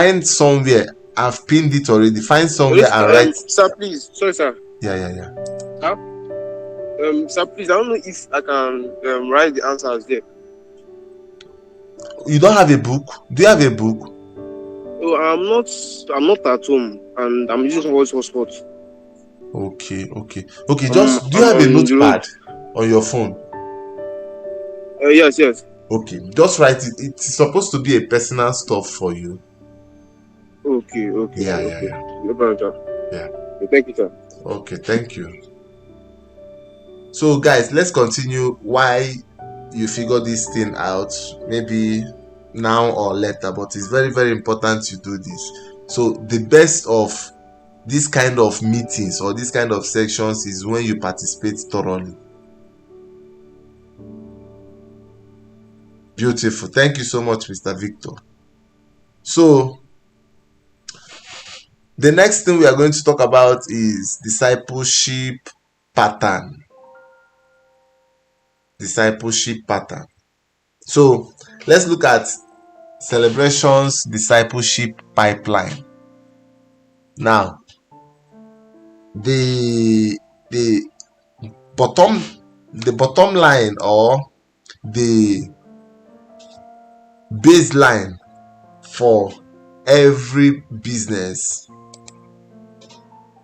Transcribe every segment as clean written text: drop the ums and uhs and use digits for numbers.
Find somewhere. I've pinned it already. Find somewhere Yes, and write. sir, please. Sorry, sir. Yeah. Sir, please. I don't know if I can write the answers there. You don't have a book? Do you have a book? Oh, I'm not at home, and I'm using voice hotspot. Okay. Just do you have a on the road. notepad on your phone? Yes. Okay, just write it. It's supposed to be a personal stuff for you. Okay. Yeah. No problem, sir. Yeah. Thank you, sir. Okay, thank you. So guys, let's continue why you figure this thing out, maybe now or later, but it's very, very important you do this. So the best of this kind of meetings or this kind of sections is when you participate thoroughly. Beautiful. Thank you so much, Mr. Victor. So the next thing we are going to talk about is discipleship pattern. Discipleship pattern. So let's look at Celebration's discipleship pipeline. Now, the bottom line or the baseline for every business,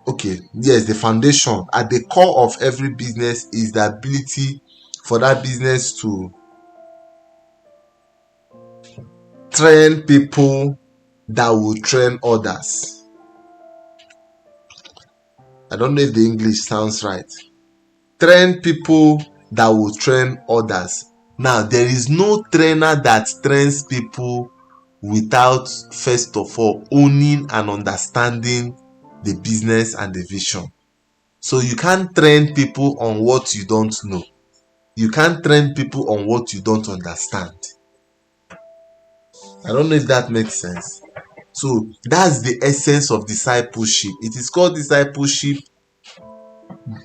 the foundation at the core of every business is the ability for that business to train people that will train others. I don't know if the English sounds right. Train people that will train others. Now, there is no trainer that trains people without first of all owning and understanding the business and the vision. So you can't train people on what you don't know. You can't train people on what you don't understand. I don't know if that makes sense. So that's the essence of discipleship. It is called discipleship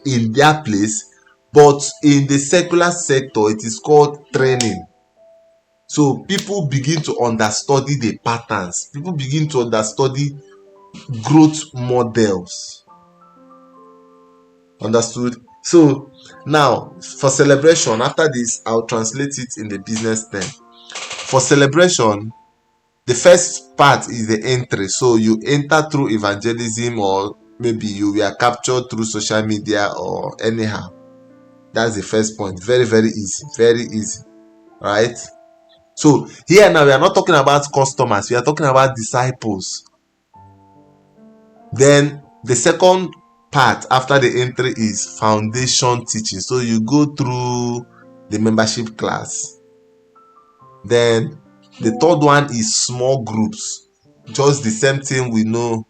in their place, but in the secular sector it is called training. So people begin to understudy the patterns. People begin to understudy growth models. Understood? So now for celebration, after this I'll translate it in the business term. For celebration, the first part is the entry. So you enter through evangelism, or maybe you were captured through social media or anyhow. That's the first point. Very, very easy. Right? So here now we are not talking about customers, we are talking about disciples. Then the second part after the entry is foundation teaching. So you go through the membership class. Then the third one is small groups. Just the same thing we know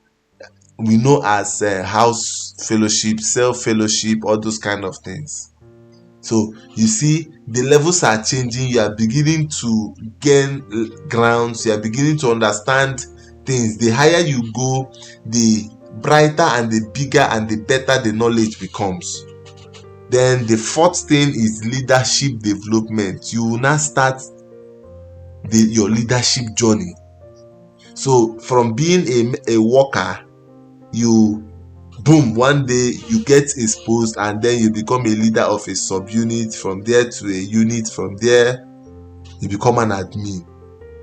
as house fellowship, self fellowship, all those kind of things. So you see, the levels are changing. You are beginning to gain grounds. You are beginning to understand things. The higher you go, the brighter and the bigger and the better the knowledge becomes. Then the fourth thing is leadership development. You will now start your leadership journey. So from being a worker, you boom, one day you get exposed and then you become a leader of a subunit, from there to a unit, from there you become an admin,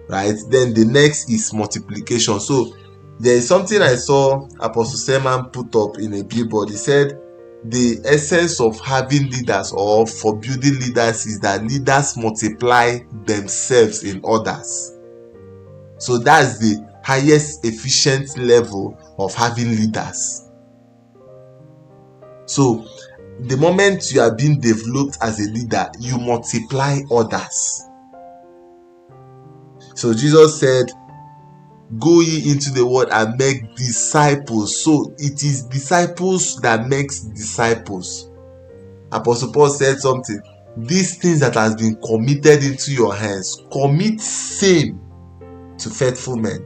right? Then the next is multiplication. So there is something I saw Apostle Seman put up in a billboard. He said the essence of having leaders or for building leaders is that leaders multiply themselves in others. So that's the highest efficient level of having leaders. So the moment you are being developed as a leader, you multiply others. So Jesus said, go ye into the world and make disciples. So it is disciples that makes disciples. Apostle Paul said something. These things that has been committed into your hands, commit same to faithful men.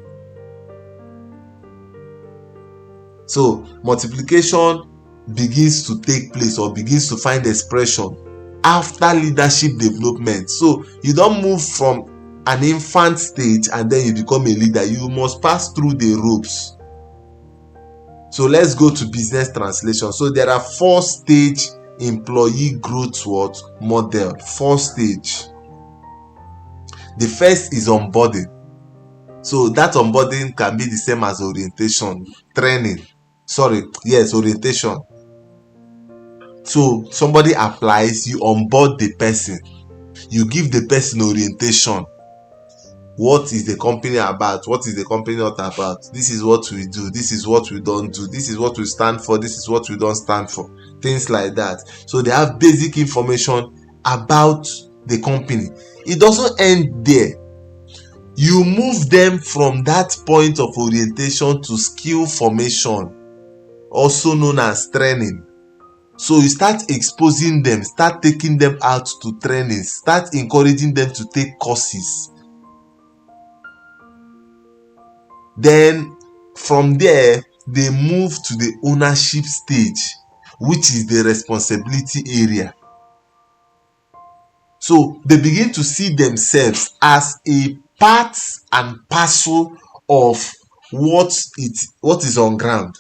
So multiplication begins to take place or begins to find expression after leadership development. So you don't move from an infant stage and then you become a leader. You must pass through the ropes. So let's go to business translation. So there are 4-stage employee growth model. 4 stage. The first is onboarding. So that onboarding can be the same as orientation, orientation. So somebody applies, you onboard the person, you give the person orientation. What is the company about? What is the company not about? This is what we do. This is what we don't do. This is what we stand for. This is what we don't stand for. Things like that. So they have basic information about the company. It doesn't end there. You move them from that point of orientation to skill formation, also known as training. So you start exposing them, start taking them out to training, start encouraging them to take courses. Then from there, they move to the ownership stage, which is the responsibility area. So they begin to see themselves as a part and parcel of what is on ground.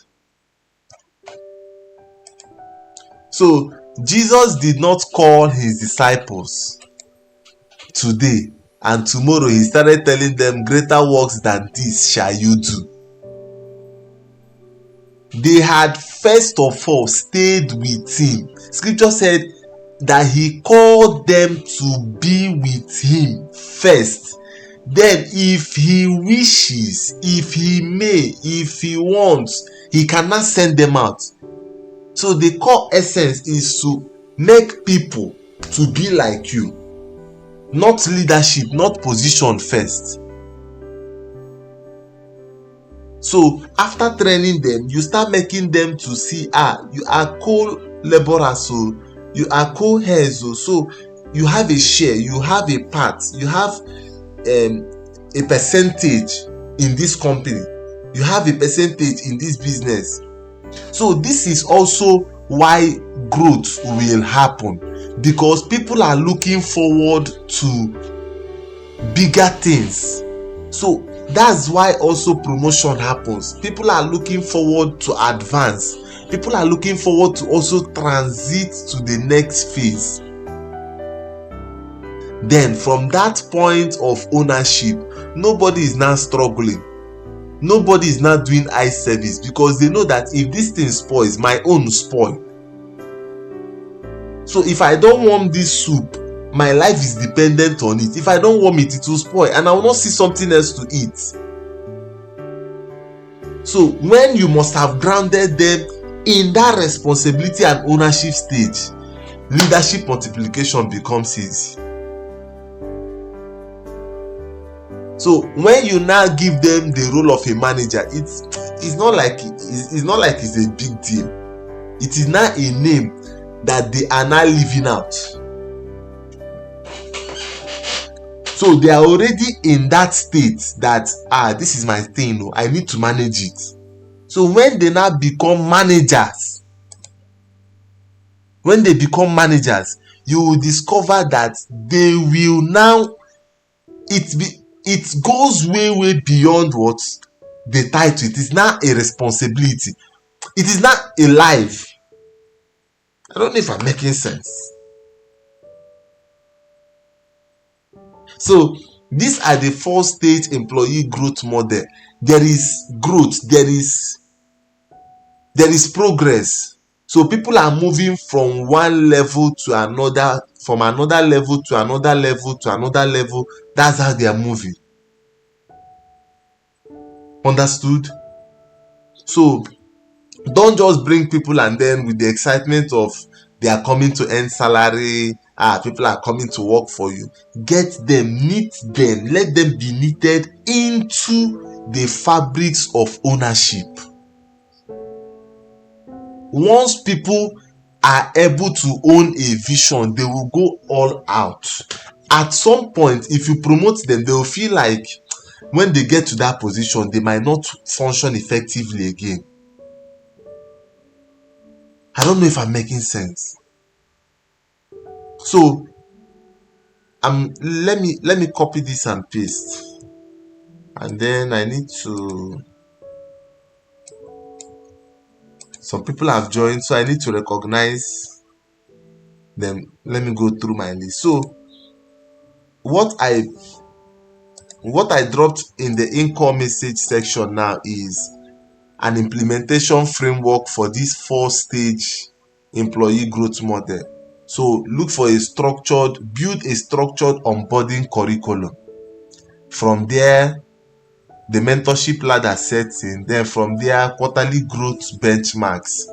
So Jesus did not call his disciples today and tomorrow he started telling them, greater works than this shall you do. They had first of all stayed with him. Scripture said that he called them to be with him first. Then if he wishes, if he may, if he wants, he cannot send them out. So the core essence is to make people to be like you. Not leadership, not position first. So after training them, you start making them to see, you are co-laborers, so you are co-heirs, so you have a share, you have a part, you have a percentage in this company, you have a percentage in this business. So this is also why growth will happen, because people are looking forward to bigger things. So that's why also promotion happens. People are looking forward to advance. People are looking forward to also transit to the next phase. Then from that point of ownership, nobody is now struggling. Nobody is not doing eye service, because they know that if this thing spoils, my own spoil. So if I don't want this soup, my life is dependent on it. If I don't want it, it will spoil and I will not see something else to eat. So when you must have grounded them in that responsibility and ownership stage, leadership multiplication becomes easy. So when you now give them the role of a manager, it's not like it's a big deal. It is not a name that they are now living out. So they are already in that state that this is my thing, I need to manage it. So when they now become managers, you will discover that they will now, it goes way beyond what the title. It is now a responsibility. It is not a life. I don't know if I'm making sense. So these are the 4-stage employee growth model. There is growth, there is progress. So people are moving from one level to another, from another level to another level to another level. That's how they are moving. Understood? So don't just bring people and then with the excitement of they are coming to earn salary, people are coming to work for you. Get them, knit them, let them be knitted into the fabrics of ownership. Once people are able to own a vision, they will go all out. At some point, if you promote them, they will feel like when they get to that position, they might not function effectively again. I don't know if I'm making sense. So let me copy this and paste, and then I need to. Some people have joined, so I need to recognize them. Let me go through my list. So what I dropped in the in-call message section now is an implementation framework for this 4-stage employee growth model. So build a structured onboarding curriculum. From there, the mentorship ladder sets in. Then from there, quarterly growth benchmarks,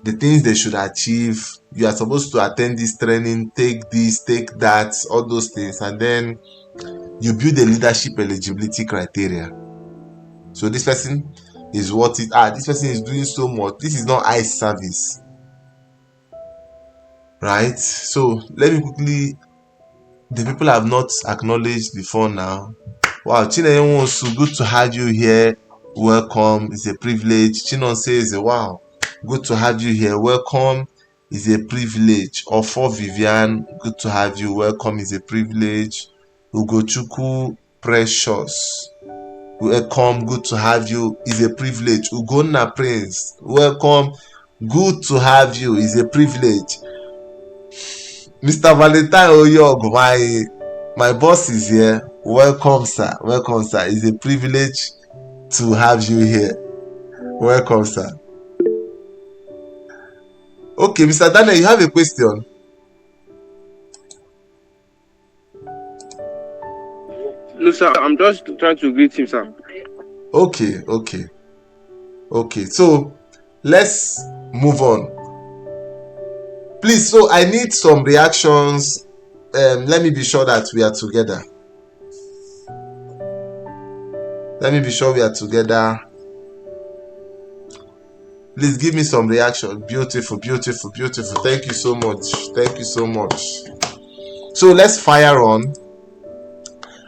the things they should achieve. You are supposed to attend this training, take this, take that, all those things. And then you build a leadership eligibility criteria. So this person is worth it. This person is doing so much. This is not eye service, right? So let me quickly. The people have not acknowledged before now. Wow, Chinenye Nwosu, good to have you here. Welcome. It's a privilege. Chinon says, wow, good to have you here. Welcome. It's a privilege. Ofo Vivian, good to have you. Welcome. It's a privilege. Ugochukwu Precious, welcome, good to have you. It's a privilege. Ugonna Prince, welcome, good to have you. It's a privilege. Mr. Valentine Oyog, my boss is here. Welcome, sir. Welcome, sir. It's a privilege to have you here. Welcome, sir. Okay, Mr. Daniel, you have a question? No, sir. I'm just trying to greet him, sir. Okay. So let's move on. Please, so I need some reactions. Let me be sure that we are together. Let me be sure we are together. Please give me some reaction. Beautiful. Thank you so much. So let's fire on.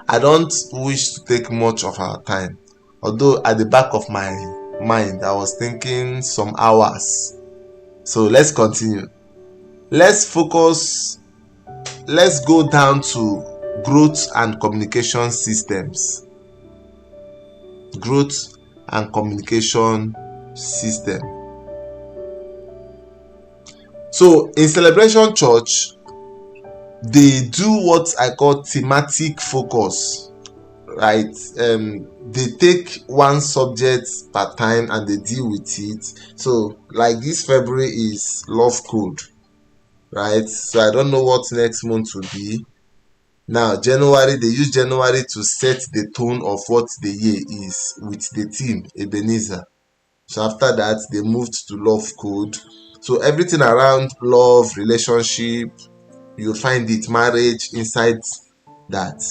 I don't wish to take much of our time. Although at the back of my mind, I was thinking some hours. So let's continue. Let's focus. Let's go down to growth and communication systems. Growth and communication system. So in Celebration Church, they do what I call thematic focus, right? They take one subject per time and they deal with it. So like this February is love code, right? So I don't know what next month will be. Now January, they use January to set the tone of what the year is with the theme Ebenezer. So after that, they moved to love code. So everything around love, relationship, you'll find it, marriage inside that.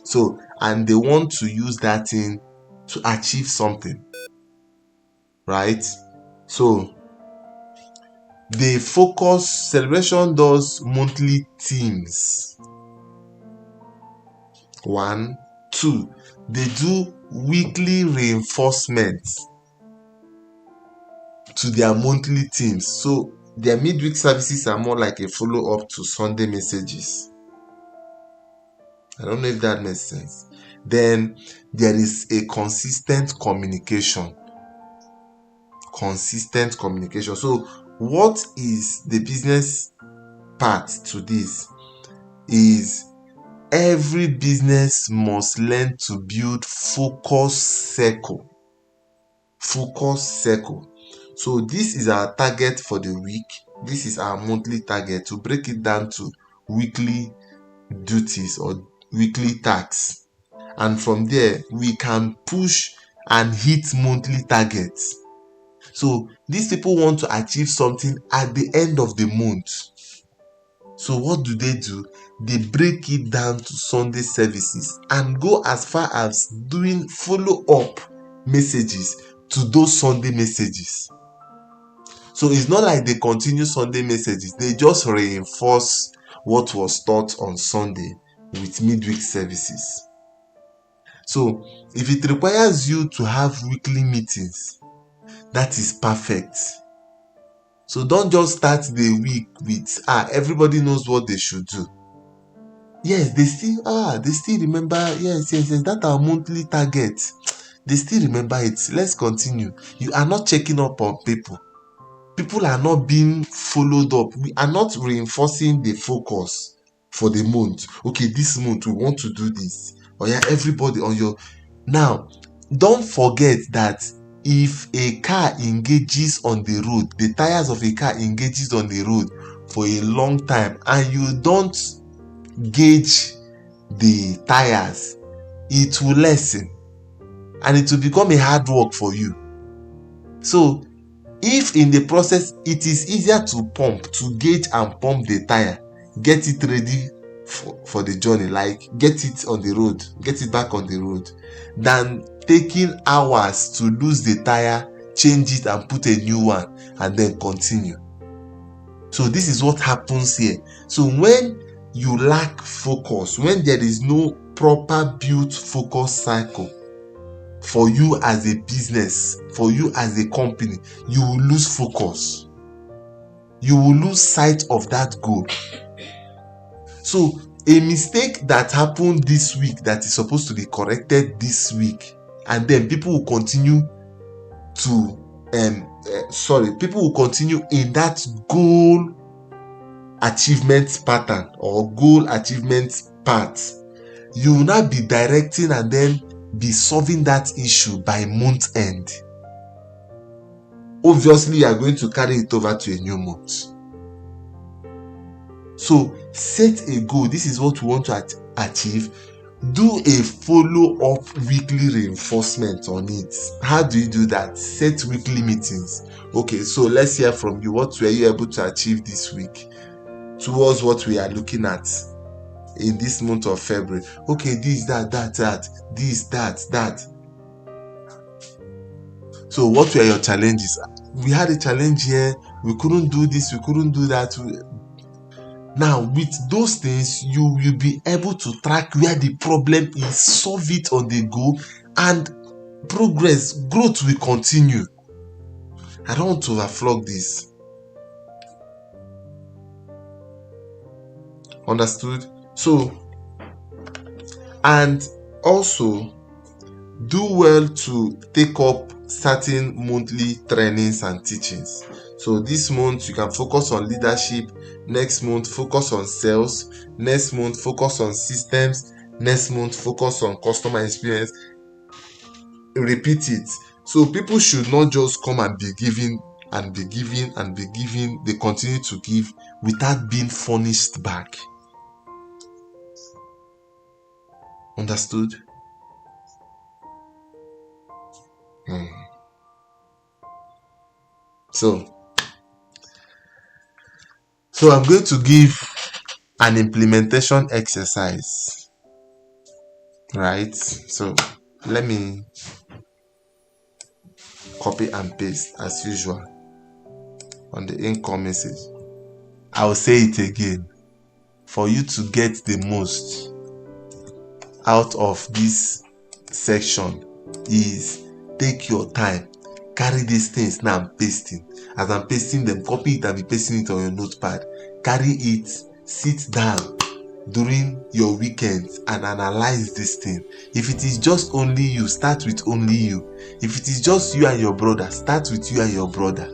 So, and they want to use that thing to achieve something, right? So they focus. Celebration does monthly themes. 1, 2, they do weekly reinforcements to their monthly themes. So their midweek services are more like a follow-up to Sunday messages. I don't know if that makes sense. Then there is a consistent communication. So what is the business part to this? Is every business must learn to build focus circle. So this is our target for the week. This is our monthly target, to break it down to weekly duties or weekly tasks. And from there, we can push and hit monthly targets. So these people want to achieve something at the end of the month. So what do? They break it down to Sunday services and go as far as doing follow-up messages to those Sunday messages. So it's not like they continue Sunday messages. They just reinforce what was taught on Sunday with midweek services. So if it requires you to have weekly meetings, that is perfect. So don't just start the week with everybody knows what they should do. Yes, they still remember. Yes, that's our monthly target. They still remember it. Let's continue. You are not checking up on people. People are not being followed up. We are not reinforcing the focus for the month. Okay, this month we want to do this. Oh yeah, everybody on your. Now, don't forget that if a car engages on the road, the tires of a car engages on the road for a long time, and you don't gauge the tires, it will lessen and it will become a hard work for you. So if in the process it is easier to gauge and pump the tire, get it ready for the journey, like get it on the road, get it back on the road, than taking hours to lose the tire, change it and put a new one and then continue. So this is what happens here. So when you lack focus, when there is no proper built focus cycle for you as a business, for you as a company, you will lose focus. You will lose sight of that goal. So a mistake that happened this week that is supposed to be corrected this week, and then people will continue to people will continue in that goal achievement pattern or goal achievement path. You will not be directing and then be solving that issue by month end. Obviously, you are going to carry it over to a new month. So set a goal. This is what we want to achieve. Do a follow-up weekly reinforcement on it. How do you do that? Set weekly meetings. Okay, so let's hear from you. What were you able to achieve this week towards what we are looking at in this month of February? Okay, this, that, this, that. So what were your challenges? We had a challenge here. We couldn't do this. We couldn't do that. Now, with those things, you will be able to track where the problem is, solve it on the go, and growth will continue. I don't want to overflog this. Understood? So, and also, do well to take up certain monthly trainings and teachings. So this month you can focus on leadership, next month focus on sales, next month focus on systems, next month focus on customer experience. Repeat it. So people should not just come and be giving and be giving and be giving. They continue to give without being furnished back. Understood? So I'm going to give an implementation exercise, right? So let me copy and paste as usual on the income message. I'll say it again. For you to get the most out of this section is take your time, carry these things. Now I'm pasting. As I'm pasting them, copy it and be pasting it on your notepad. Carry it, sit down during your weekends and analyze this thing. If it is just only you, start with only you. If it is just you and your brother, start with you and your brother.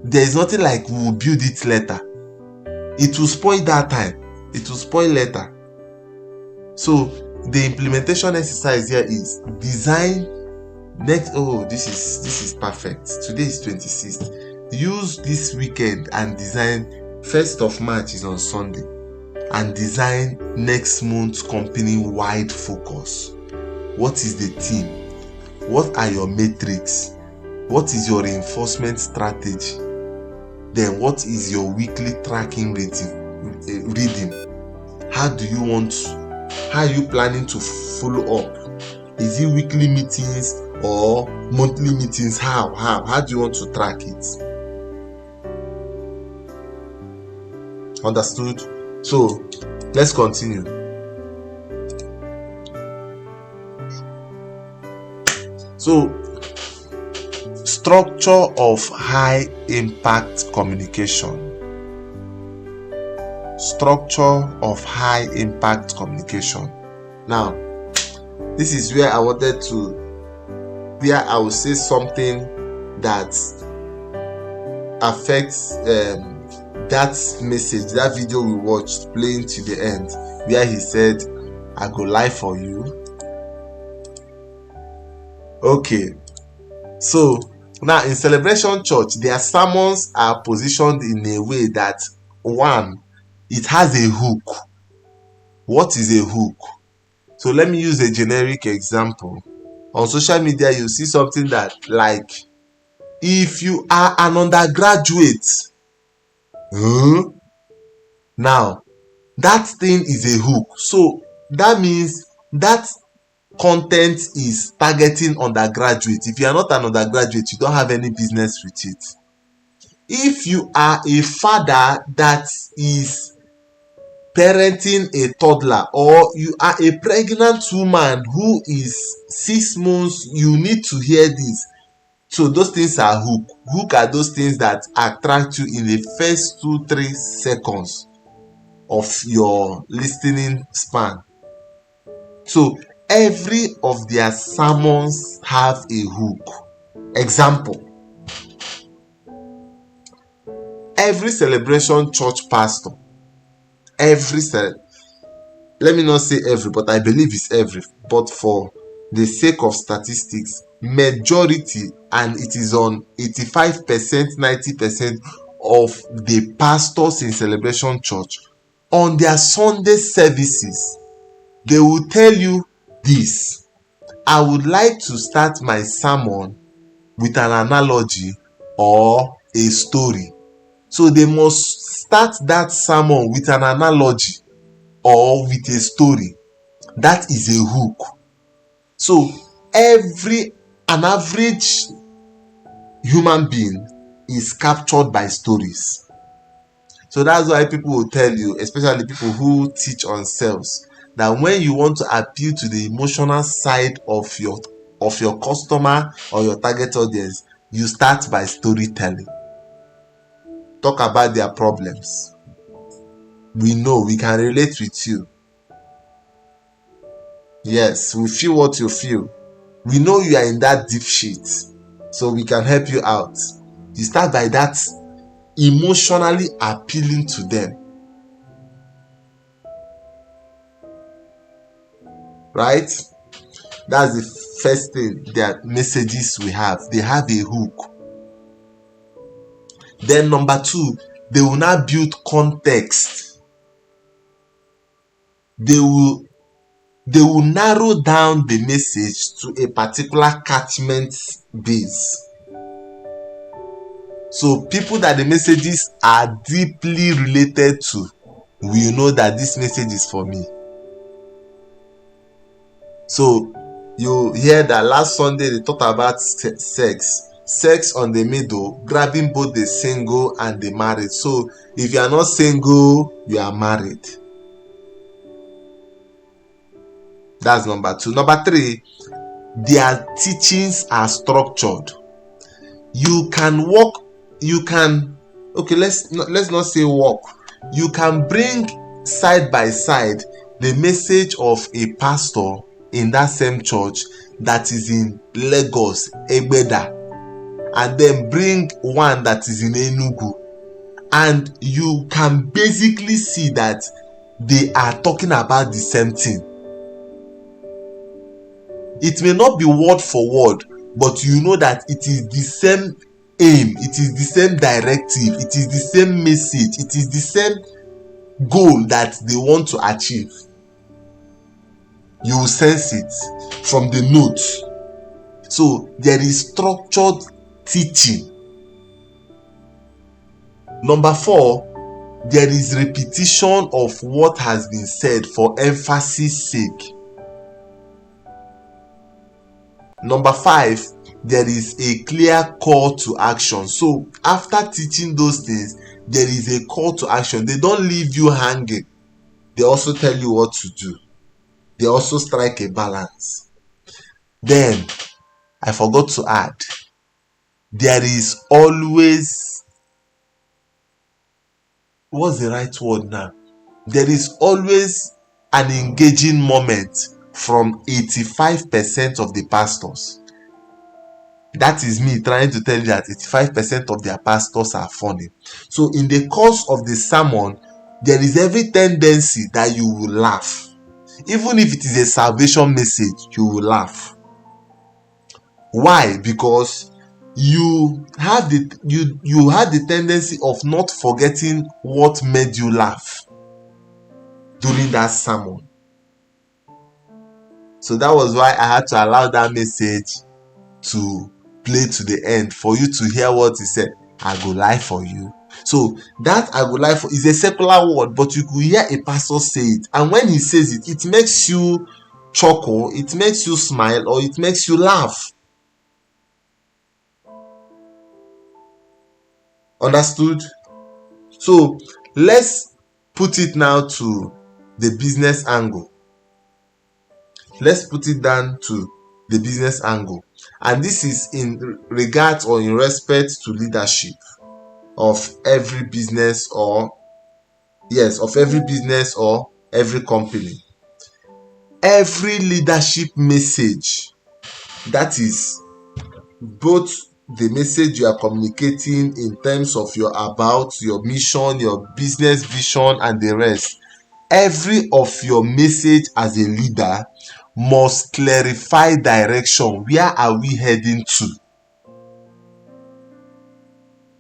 There is nothing like we will build it later. It will spoil that time. It will spoil later. So the implementation exercise here is design next. Oh, this is perfect. Today is 26th. Use this weekend and design. 1st of March is on Sunday, and design next month's company-wide focus. What is the theme? What are your metrics? What is your reinforcement strategy? Then what is your weekly tracking reading? How are you planning to follow up? Is it weekly meetings or monthly meetings? How do you want to track it? Understood? So let's continue. So structure of high impact communication. structure of high impact communication. Now, this is where I will say something that affects that message, that video we watched playing to the end, where he said, "I go lie for you." Okay, so now in Celebration Church, their sermons are positioned in a way that, one, it has a hook. What is a hook? So let me use a generic example. On social media, you see something that, like, if you are an undergraduate, now that thing is a hook. So that means that content is targeting undergraduate. If you are not an undergraduate, you don't have any business with it. If you are a father that is parenting a toddler, or you are a pregnant woman who is 6 months, you need to hear this. So those things are hook. Hook are those things that attract you in the first 2-3 seconds of your listening span. So every of their sermons have a hook. Example: every Celebration Church pastor, let me not say every, but I believe it's every, but for the sake of statistics, majority, and it is on 85%, 90% of the pastors in Celebration Church, on their Sunday services, they will tell you this: "I would like to start my sermon with an analogy or a story." So they must start that sermon with an analogy or with a story. That is a hook. So an average human being is captured by stories. So that's why people will tell you, especially people who teach on sales, that when you want to appeal to the emotional side of your customer or your target audience, you start by storytelling. Talk about their problems. We know, we can relate with you. Yes, we feel what you feel. We know you are in that deep shit, so we can help you out. You start by that, emotionally appealing to them. Right? That's the first thing. Their messages we have. They have a hook. Then number 2, they will now build context. They will narrow down the message to a particular catchment base. So people that the messages are deeply related to will know that this message is for me. So you hear that last Sunday they talked about sex on the middle, grabbing both the single and the married. So if you are not single, you are married. That's number 2. Number 3, their teachings are structured. Let's not say walk. You can bring side by side the message of a pastor in that same church that is in Lagos, Egbeda, and then bring one that is in Enugu, and you can basically see that they are talking about the same thing. It may not be word for word, but you know that it is the same aim, it is the same directive, it is the same message, it is the same goal that they want to achieve. You will sense it from the notes. So there is structured teaching. Number 4, there is repetition of what has been said for emphasis sake. Number 5, there is a clear call to action. So after teaching those things, there is a call to action. They don't leave you hanging. They also tell you what to do. They also strike a balance. Then, I forgot to add, there is always, what's the right word now? there is always an engaging moment from 85% of the pastors. That is me trying to tell you that 85% of their pastors are funny. So in the course of the sermon, there is every tendency that you will laugh. Even if it is a salvation message, you will laugh. Why? Because you have the tendency of not forgetting what made you laugh during that sermon. So that was why I had to allow that message to play to the end for you to hear what he said. I go lie for you. So that I go lie for is a secular word, but you could hear a pastor say it, and when he says it, it makes you chuckle, it makes you smile, or it makes you laugh. Understood? So let's put it now to the business angle. Let's put it down to the business angle. And this is in regards or in respect to leadership of every business or every company. Every leadership message, that is both the message you are communicating in terms of your about, your mission, your business vision, and the rest. Every of your message as a leader must clarify direction. Where are we heading to?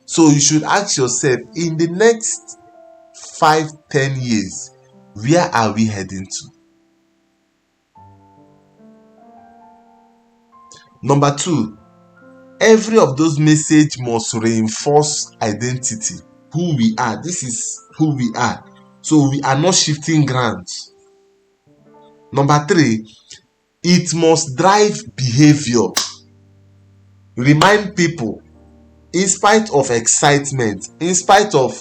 So you should ask yourself, in the next 5-10 years, where are we heading to? Number 2, every of those messages must reinforce identity, who we are. This is who we are. So we are not shifting grounds. Number 3, it must drive behavior. Remind people, in spite of excitement, in spite of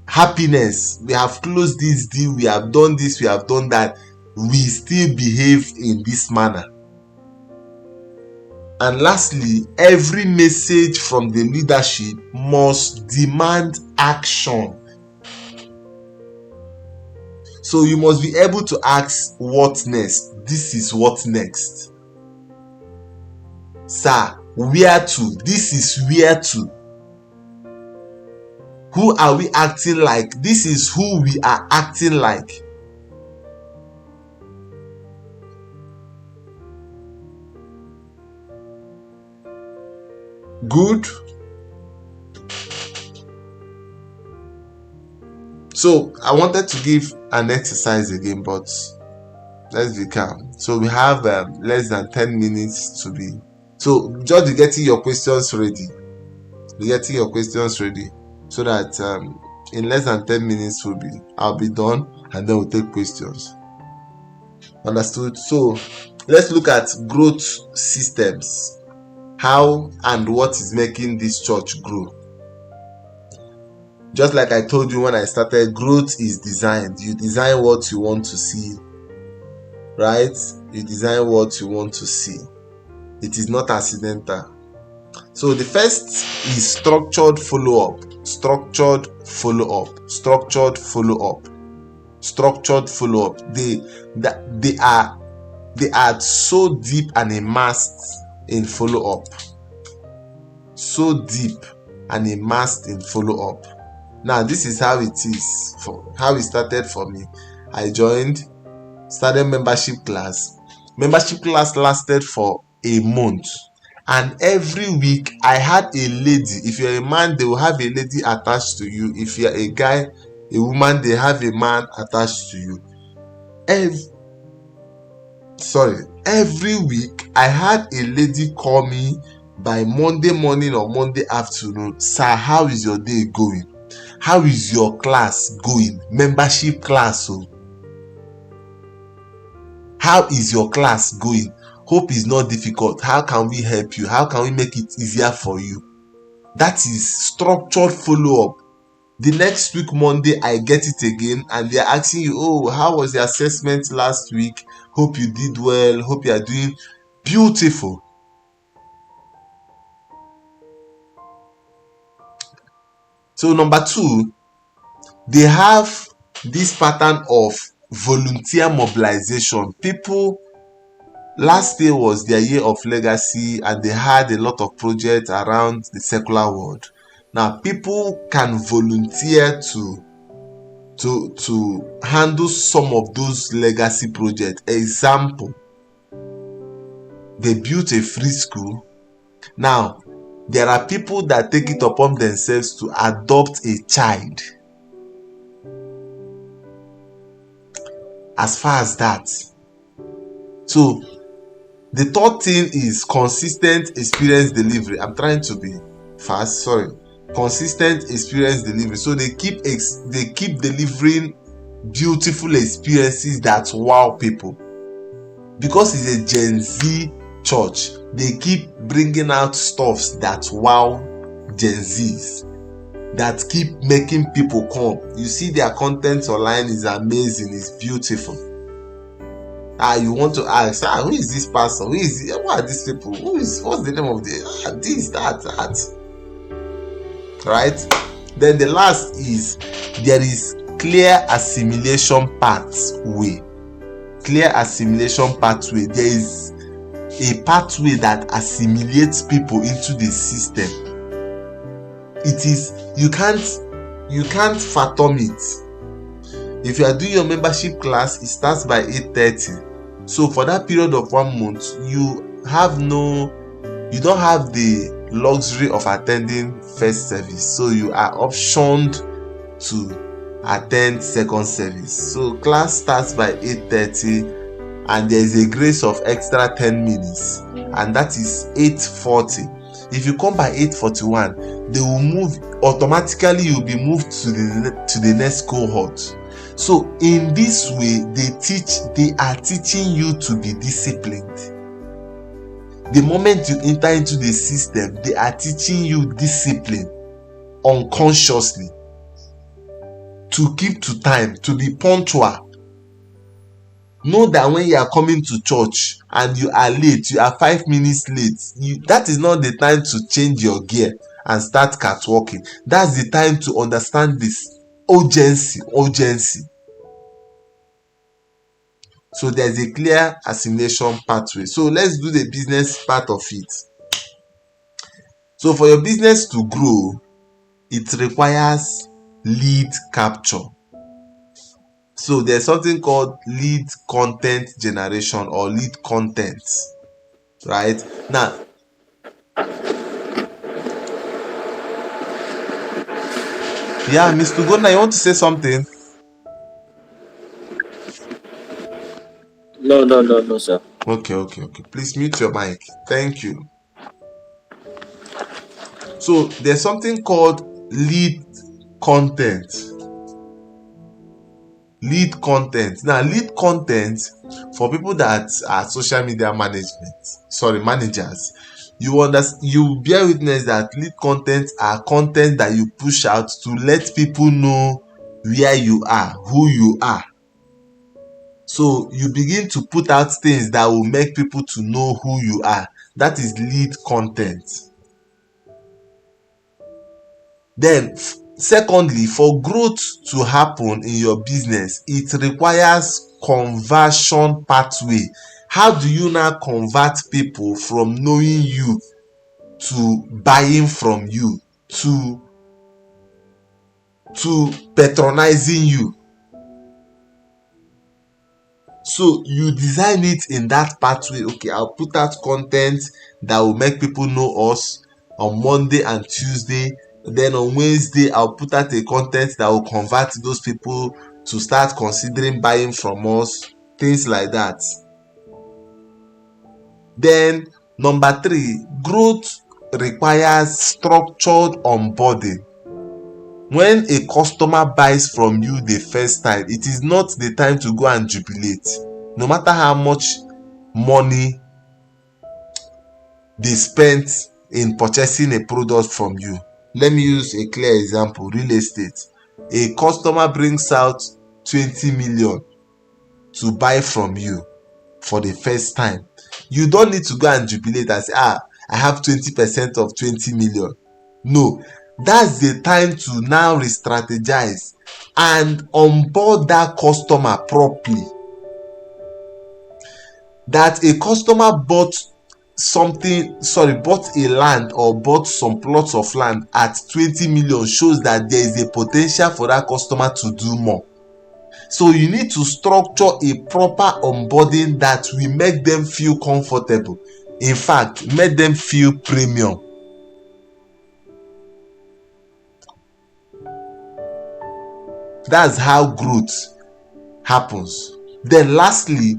happiness, we have closed this deal, we have done this, we have done that, we still behave in this manner. And lastly, every message from the leadership must demand action. So you must be able to ask, what next? This is what next. Sir, where to? This is where to. Who are we acting like? This is who we are acting like. Good. So I wanted to give an exercise again, but let's be calm. So we have less than 10 minutes to be. So just be getting your questions ready. So that in less than 10 minutes I'll be done, and then we'll take questions. Understood? So let's look at growth systems. How and what is making this church grow? Just like I told you when I started, growth is designed. You design what you want to see, right? You design what you want to see. It is not accidental. So the first is structured follow-up. They are so deep and immersed in follow-up. Now this is how it is, how it started for me. I started membership class. Membership class lasted for a month, and every week I had a lady. If you're a man, they will have a lady attached to you. If you're a guy, a woman, they have a man attached to you. Every week I had a lady call me by Monday morning or Monday afternoon. Sir, how is your day going? How is your class going? Membership class. How is your class going? Hope is not difficult. How can we help you? How can we make it easier for you? That is structured follow-up. The next week, Monday, I get it again, and they're asking you, oh, how was the assessment last week? Hope you did well. Hope you are doing beautiful. So number 2, they have this pattern of volunteer mobilization. People, last year was their year of legacy and they had a lot of projects around the secular world. Now people can volunteer to handle some of those legacy projects. Example, they built a free school. Now there are people that take it upon themselves to adopt a child. As far as that, so the third thing is consistent experience delivery. I'm trying to be fast, sorry. Consistent experience delivery. So they keep delivering beautiful experiences that wow people. Because it's a Gen Z church, they keep bringing out stuffs that wow Gen Zs, that keep making people come. You see their content online is amazing, it's beautiful. You want to ask, who is this person? Who is it? What are these people? What's the name of this, that? Right? Then the last is there is clear assimilation pathway. Clear assimilation pathway. There is a pathway that assimilates people into the system. It is, you can't fathom it. If you are doing your membership class, it starts by 8:30. So for that period of 1 month, you don't have the luxury of attending first service. So you are optioned to attend second service. So class starts by 8:30 and there is a grace of extra 10 minutes, and that is 8:40. If you come by 8:41, they will move automatically. You'll be moved to the next cohort. So in this way, they are teaching you to be disciplined. The moment you enter into the system, they are teaching you discipline unconsciously, to keep to time, to be punctual. Know that when you are coming to church and you are late, you are 5 minutes late, that is not the time to change your gear and start catwalking. That's the time to understand this urgency. So there's a clear assimilation pathway. So let's do the business part of it. So for your business to grow, it requires lead capture. So there's something called lead content generation or lead content, right? Now, yeah, Mr. Gona, you want to say something? No, sir. Okay. Please mute your mic. Thank you. So there's something called lead content. Lead content. Now, lead content for people that are social media managers. You bear witness that lead content are content that you push out to let people know where you are, who you are. So you begin to put out things that will make people to know who you are. That is lead content. Then secondly, for growth to happen in your business, it requires conversion pathway. How do you now convert people from knowing you to buying from you to patronizing you? So you design it in that pathway. Okay, I'll put out content that will make people know us on Monday and Tuesday. Then on Wednesday, I'll put out a content that will convert those people to start considering buying from us. Things like that. Then number 3, growth requires structured onboarding. When a customer buys from you the first time, it is not the time to go and jubilate. No matter how much money they spent in purchasing a product from you. Let me use a clear example, real estate. A customer brings out 20 million to buy from you for the first time. You don't need to go and jubilate and say, I have 20% of 20 million. No. that's the time to now re-strategize and onboard that customer properly. That a customer bought a land or bought some plots of land at 20 million shows that there is a potential for that customer to do more. So you need to structure a proper onboarding that will make them feel comfortable. In fact, make them feel premium. That's how growth happens. Then lastly,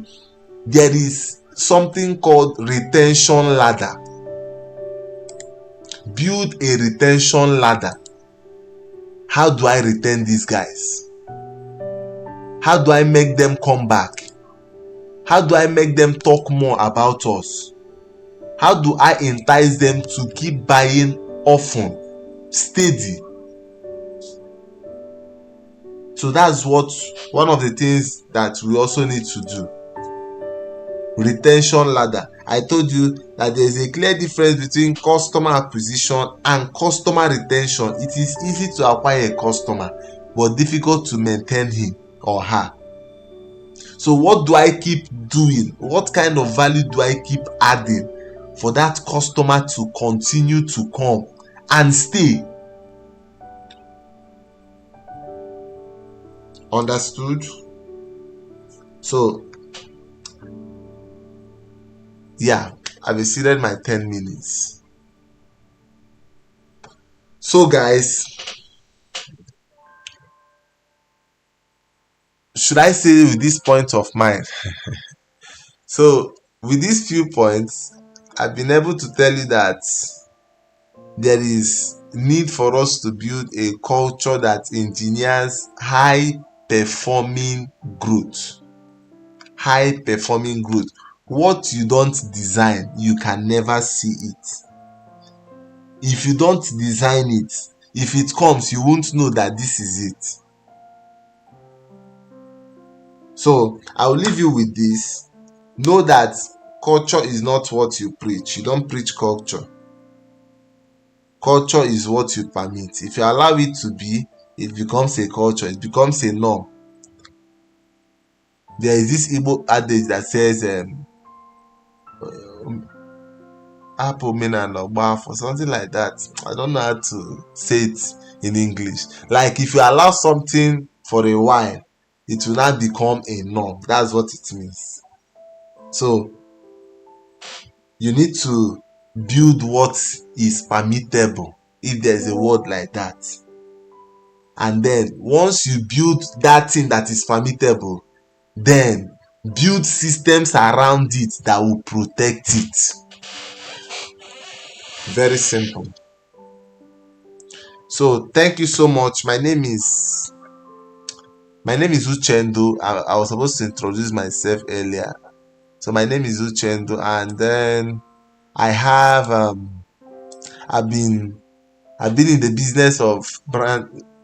there is something called retention ladder. Build a retention ladder. How do I retain these guys? How do I make them come back? How do I make them talk more about us? How do I entice them to keep buying often, steady? So that's one of the things that we also need to do. Retention ladder. I told you that there is a clear difference between customer acquisition and customer retention. It is easy to acquire a customer, but difficult to maintain him or her. So what do I keep doing? What kind of value do I keep adding for that customer to continue to come and stay? Understood? So yeah, I've exceeded my 10 minutes. So guys, should I say with this point of mine? So with these few points, I've been able to tell you that there is need for us to build a culture that engineers high performing growth. High performing growth. What you don't design, you can never see it. If you don't design it, if it comes, you won't know that this is it. So I'll leave you with this. Know that culture is not what you preach. You don't preach culture. Culture is what you permit. If you allow it to be, it becomes a culture. It becomes a norm. There is this Igbo adage that says or something like that. I don't know how to say it in English. Like if you allow something for a while, it will not become a norm. That's what it means. So you need to build what is permittable, if there's a word like that. And then once you build that thing that is permittable, then build systems around it that will protect it. Very simple. So thank you so much. My name is Uchendu. I was supposed to introduce myself earlier. So my name is Uchendu, and then I have I've been in the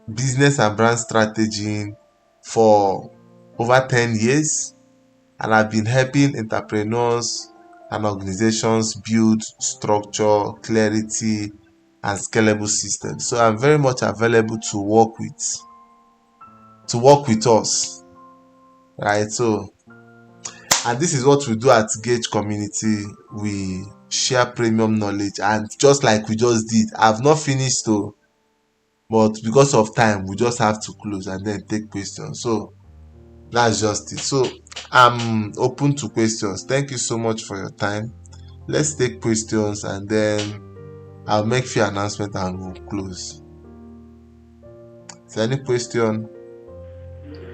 business and brand strategy for over 10 years, and I've been helping entrepreneurs and organizations build structure, clarity, and scalable systems. So I'm very much available to work with us, right? So, and this is what we do at Gauge Community. We share premium knowledge, and just like we just did, I've not finished though, but because of time, we just have to close and then take questions. So that's just it. So I'm open to questions. Thank you so much for your time. Let's take questions, and then I'll make few announcements and we'll close. Is there any question?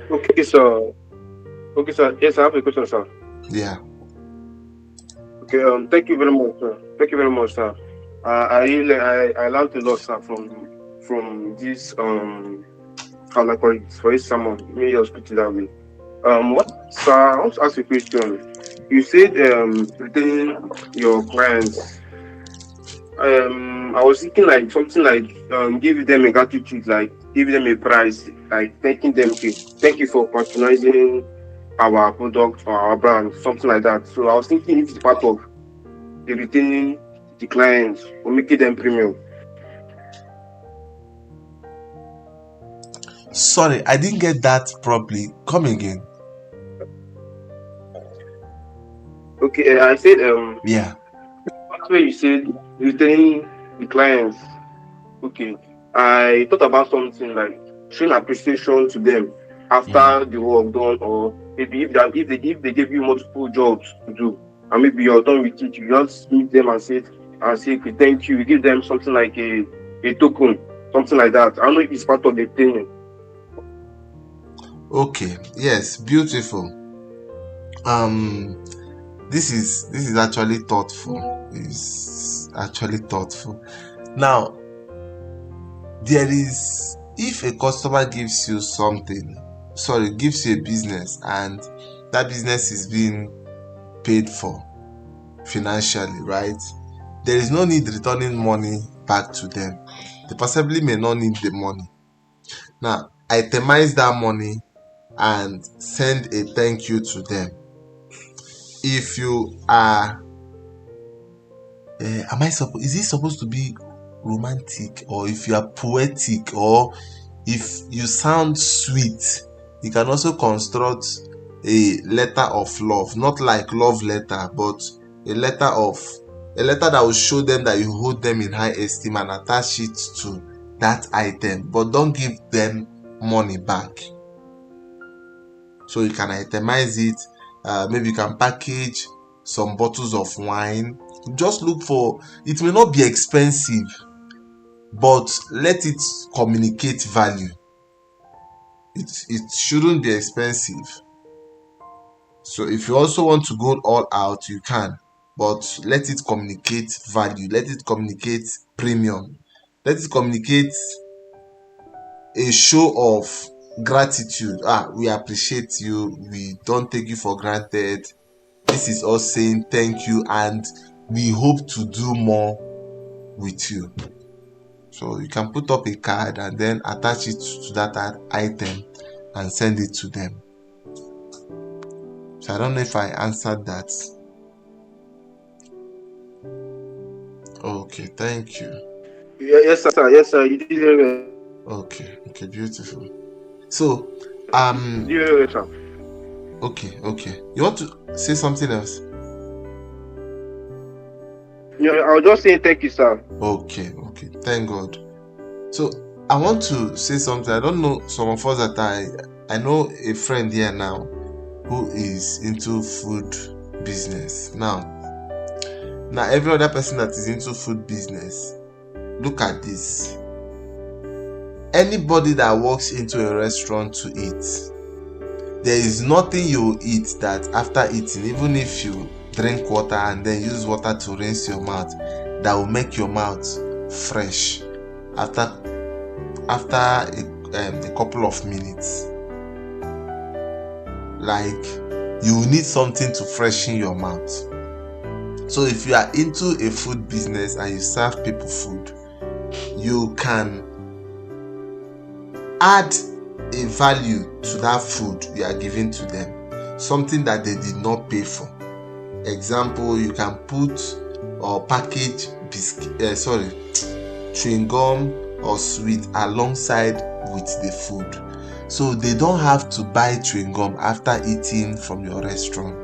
Okay, sir. Yes, I have a question, sir. Yeah. Okay. Thank you very much, sir. Thank you very much, sir. I learned a lot, sir, from this how I call it, for this sermon. Maybe I'll speak to that way. Sir, I want to ask you a question. You said retaining your clients. I was thinking like something like giving them a gratitude, like giving them a prize, like thanking them. Okay, thank you for patronizing our product or our brand, something like that. So I was thinking if it's part of the retaining the clients or making them premium. Sorry, I didn't get that properly. Come again. Okay, I said Yeah. that's where you said returning the clients. Okay, I thought about something like showing appreciation to them Mm. after the work done, or maybe if they gave you multiple jobs to do, and maybe you're done with it, you just meet them and say okay, thank you. You give them something like a token, something like that. I don't know if it's part of the thing. Okay. Yes. Beautiful. Um. This is actually thoughtful. It's actually thoughtful. Now, if a customer gives you gives you a business, and that business is being paid for financially, right? There is no need returning money back to them. They possibly may not need the money. Now, itemize that money and send a thank you to them. If you are, is it supposed to be romantic, or if you are poetic, or if you sound sweet, you can also construct a letter of love, not like love letter, but a letter that will show them that you hold them in high esteem, and attach it to that item, but don't give them money back. So you can itemize it. Maybe you can package some bottles of wine. Just look for, it may not be expensive, but let it communicate value. It shouldn't be expensive. So if you also want to go all out, you can, but let it communicate value, let it communicate premium, let it communicate a show of gratitude. We appreciate you, we don't take you for granted. This is us saying thank you, and we hope to do more with you. So you can put up a card and then attach it to that item and send it to them. So I don't know if I answered that. Okay, thank you. Yes, sir. Yes, sir. You did very well. Okay, beautiful. So, You did very well, sir. okay. You want to say something else? I was just saying thank you, sir. Okay. Thank God. So I want to say something. I don't know some of us that I know a friend here now who is into food business. Now every other person that is into food business, look at this. Anybody that walks into a restaurant to eat, there is nothing you eat that after eating, even if you drink water and then use water to rinse your mouth, that will make your mouth fresh after a couple of minutes. Like, you need something to freshen your mouth. So if you are into a food business and you serve people food, you can add a value to that food you are giving to them, something that they did not pay for. Example, you can put or package chewing gum or sweet alongside with the food, so they don't have to buy chewing gum after eating from your restaurant.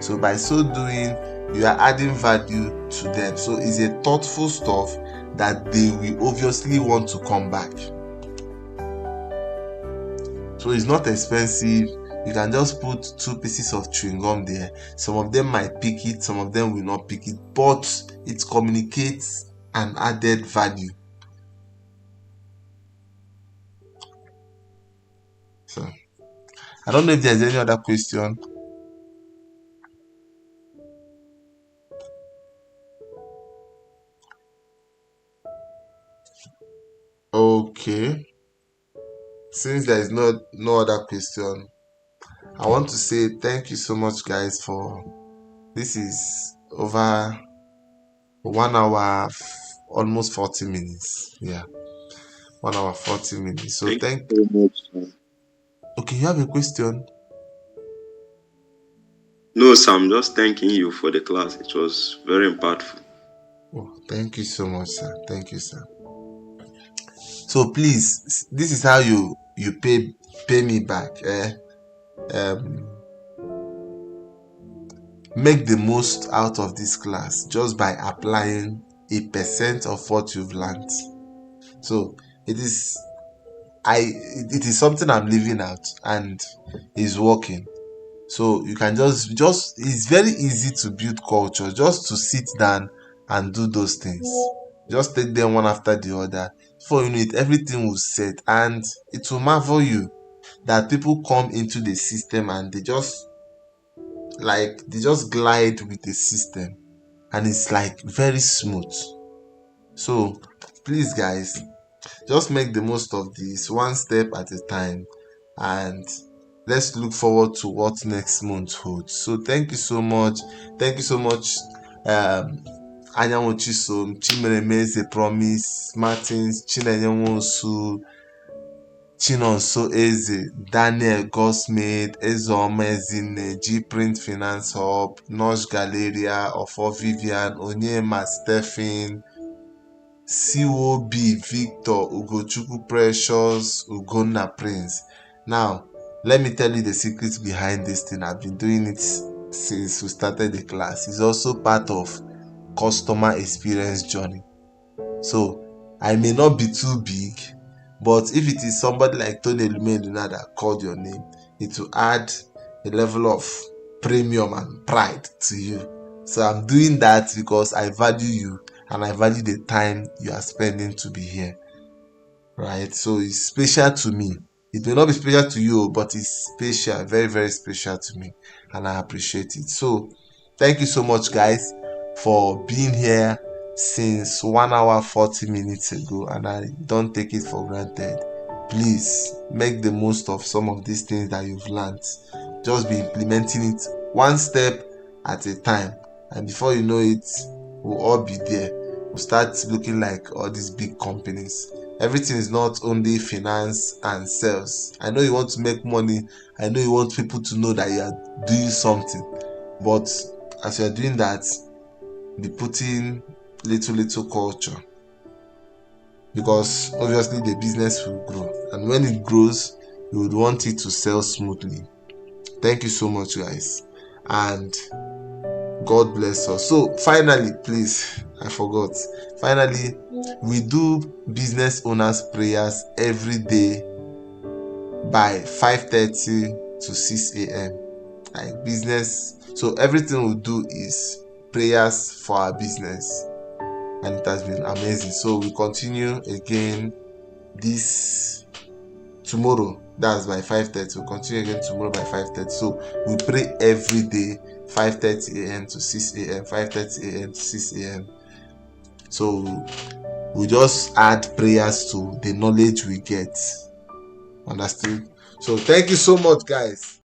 So by so doing, you are adding value to them. So it's a thoughtful stuff that they will obviously want to come back. So it's not expensive. You can just put 2 pieces of chewing gum there. Some of them might pick it, some of them will not pick it, but it communicates an added value. So I don't know if there's any other question. Okay. Since there is no other question, I want to say thank you so much, guys, for this is over 1 hour, almost 40 minutes. Yeah, 1 hour 40 minutes. So Thank you very much, sir. okay, you have a question? No, sir, I'm just thanking you for the class. It was very impactful. Oh, thank you so much, sir. Thank you, sir. So please, this is how you pay me back. Make the most out of this class just by applying 1% of what you've learned. So it is something I'm living out and is working. So you can just it's very easy to build culture, just to sit down and do those things. Just take them one after the other. Before you know it, everything will set, and it will marvel you that people come into the system and they just glide with the system, and it's like very smooth. So please guys, just make the most of this, one step at a time, and let's look forward to what next month holds. So thank you so much. Anyanwụ Chisom, Chimeremeze Promise, Martins, Chinenye Nwosu, Chinonso Eze, Daniel Gosmade, Ezeoma Ezinne, G Print Finance Hub, Nosh Galeria, Ofo Vivian, Onyema Stephen, COB Victor, Ugochukwu Precious, Ugonna Prince. Now, let me tell you the secrets behind this thing. I've been doing it since we started the class. It's also part of customer experience journey. So I may not be too big, but if it is somebody like Tony Lumena that called your name, it will add a level of premium and pride to you. So I'm doing that because I value you and I value the time you are spending to be here, right? So it's special to me. It may not be special to you, but it's special, very, very special to me, and I appreciate it. So thank you so much, guys, for being here since 1 hour 40 minutes ago, and I don't take it for granted. Please make the most of some of these things that you've learned. Just be implementing it one step at a time, and before you know it, we'll all be there. We'll start looking like all these big companies. Everything is not only finance and sales. I know you want to make money. I know you want people to know that you are doing something. But as you are doing that, be putting little culture. Because obviously the business will grow. And when it grows, you would want it to sell smoothly. Thank you so much, guys. And God bless us. So finally, please, I forgot. Finally, we do business owners prayers every day by 5:30 to 6 a.m. Like business. So everything we do is prayers for our business, and it has been amazing. So we continue again this tomorrow. That's by 5:30. We'll continue again tomorrow by 5:30. So we pray every day, 5:30 a.m. to 6 a.m. 5:30 a.m. to 6 a.m. So we just add prayers to the knowledge we get. Understood? So thank you so much, guys.